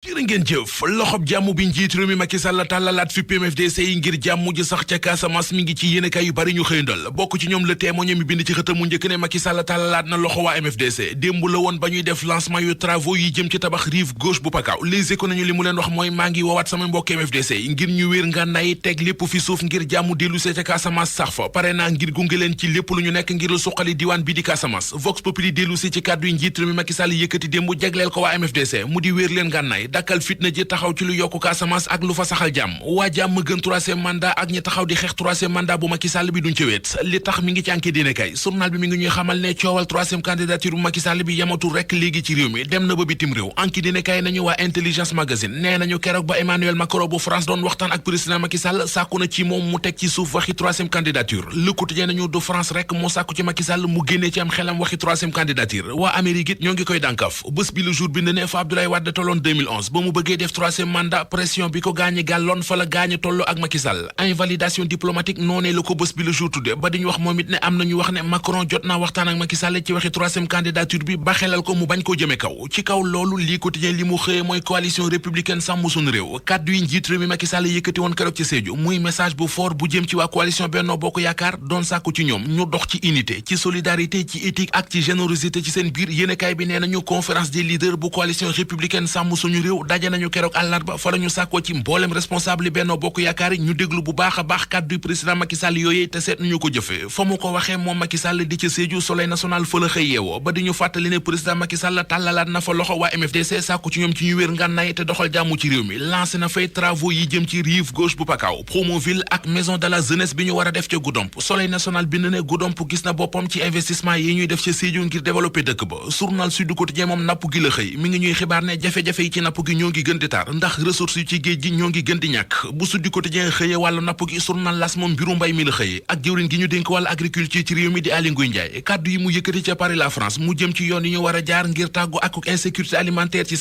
jërë ngeen jëf loxob jàmm bi njiit réew mi Macky Sall tàllalaat fi PMFDC yi ngir jàmm ji sax ca Casamance mi ngi ci yéenekaay yu bari ñu xëyndal bokk ci ñoom Le Témoin mi bind ci xëtam mu njëkk ne Macky Sall tàllalaat na loxo waa MFDC démb la woon ba ñuy def lancement yu travaux yi jëm ci tabax rive gauche bu Pakao Les Échos nañu li mu leen wax mooy maa ngi woowaat sama mbokk MFDC yi ngir ñu wéer ngànnaay teg lépp fi suuf ngir jàmm dellusee ca Casamance sax fa pare naa ngir gunge leen ci lépp lu ñu nekk ngir suqali diwaan bi di Casamance Vox Populi dellusee ci kàddu yi njiit réew mi Macky Sall yëkkati démb jagleel ko waa MFDC mu di wéer leen ngànnaay dakkal fitna ji taxaw ci lu yokku Casamance ak lu fa saxal jàmm waa jàmm gën troisième mandat ak ñi taxaw di xeex troisième mandat bu Macky Sall bi duñ ci wéet li tax mi ngi ci enquête dina kay journal bi mi ngi ñuy xamal ne coowal troisième candidature bu Macky Sall bi yamatul rek léegi ci réew mi dem na ba bitim réew enquête dina kay nañu waa Intelligence Magazine nee nañu keroog ba Emmanuel Macron bu France doon waxtaan ak président Macky Sall sàkku na ci moom mu teg ci suuf waxi troisième candidature Le Quotidien nañu du France rek moo sàkku ci Macky Sall mu génnee ci am xelam waxi troisième candidature waa Amérique it ñoo ngi koy dànkaf bés bi le jour bind ne fa Abdoulaye Wade tolloon 2011 ba mu bëggee def troisième mandat pression bi ko gaañi gàlloon fa la gaañi tolloo ak Macky Sall invalidation diplomatique noonee la ko bés bi le jour tudde ba diñu wax moom it ne am nañu wax ne Macron jot naa waxtaan ak Macky Sall ci waxi troisième candidature bi ba xelal ko mu bañ koo jëme kaw ci kaw loolu lii quotidien li mu xëyee mooy coalition républicaine sàmm suñu réew kàddu yi njiit réew mi Macky Sall yëkkati woon keroog ci Sédhiou muy message bu fort bu jëm ci waa coalition Benno Bokk Yaakaar doon sàkku ci ñoom ñu dox ci unité ci solidarité ci éthique ak ci générosité ci seen biir yéenekaay bi nee nañu conférence des leaders bu coalition républicaine sàmm suñu réew daje nañu keroog àllarba fa la ñu sàkkoo ci mboolem responsable yi Benno Bokk Yaakaar yi ñu déglu bu baax a baax kàddu yu président Macky Sall yooyee te seet nañu ko jëfe fa mu ko waxee moom Macky Sall di ca Sédhiou Soleil national fa la xëy yeewoo ba di ñu fàttali ne président Macky Sall tàllalaat na fa loxo waa MFDC sàkku ci ñoom ci ñu wér ngànnaay te doxal jàmm ci réew mi lancé na fay travaux yi jëm ci rive gauche bu Pakao Promoville ak maison de la jeunesse bi ñu war a def ca Goudomp Soleil national bind ne Goudomp gis na boppam ci investissement yi ñuy def ca Sédhiou ngir développer dëkk ba journal Sud Quotidien moom napp gi la xëy mi ngi ñuy xibaar ne jafe-jafe yi ci napp gi ñoo ngi gën di tar ndax ressources yu ci géej gi ñoo ngi gën di ñàkk bu Sud Quotidien xëyee wàllu napp gi journal L'As moom mbiru mbay mi la xëyee ak jëwriñ gi ñu dénk wàllu agriculture ci réew mi di Aly Ngouille Ndiaye kàddu yi mu yëkkati ca Paris la France mu jëm ci yoon yi ñu war a jaar ngir tàggu ak insécurité alimentaire ci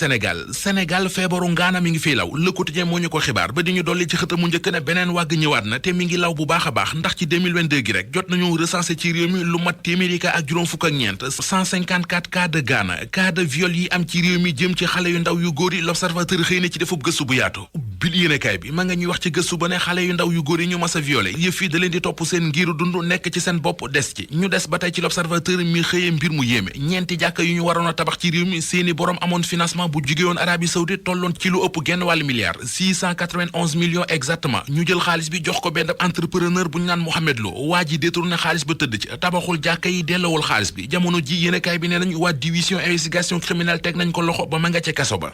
Sénégal feebaru ngaana mi ngi fiy law Le Quotidien moo ñu ko xibaar ba di ñu dolli ci xëtam mu njëkk ne beneen wàgg ñëwaat na te mi ngi law bu baax a baax ndax ci 2022 gi rek jot nañu recensé ci réew mi lu mat téeméeri cas ak juróom fukk ak ñeent 154 cas de ngaana cas de viol yi am ci réew mi jëm ci xale yu ndaw yu góor yi L'Observateur xëy na ci defub gëstu bu yaatu bil yéenekaay bi ma nga ñuy wax ci gëstu ba ne xale yu ndaw yu góor yi ñu mas a violé yëf yi da leen di topp seen ngiru dund nekk ci seen bopp des ci ñu des ba tey ci L'Observateur mi xëyee mbir mu yéeme ñeenti jàkka yu ñu waroon a tabax ci réew mi seeni borom amoon financement bu jóge woon Arabie Saoudite tolloon ci lu ëpp genn wàllu milliard 691 millions exactement ñu jël xaalis bi jox ko benn entrepreneur bu ñu naan Mohamed Lo waa ji détourné xaalis ba tëdd ci tabaxul jàkka yi delloowul xaalis bi jamono ji yéenekaay bi nee nañ waa division investigation criminelle teg nañ ko loxo ba ma nga ca kaso ba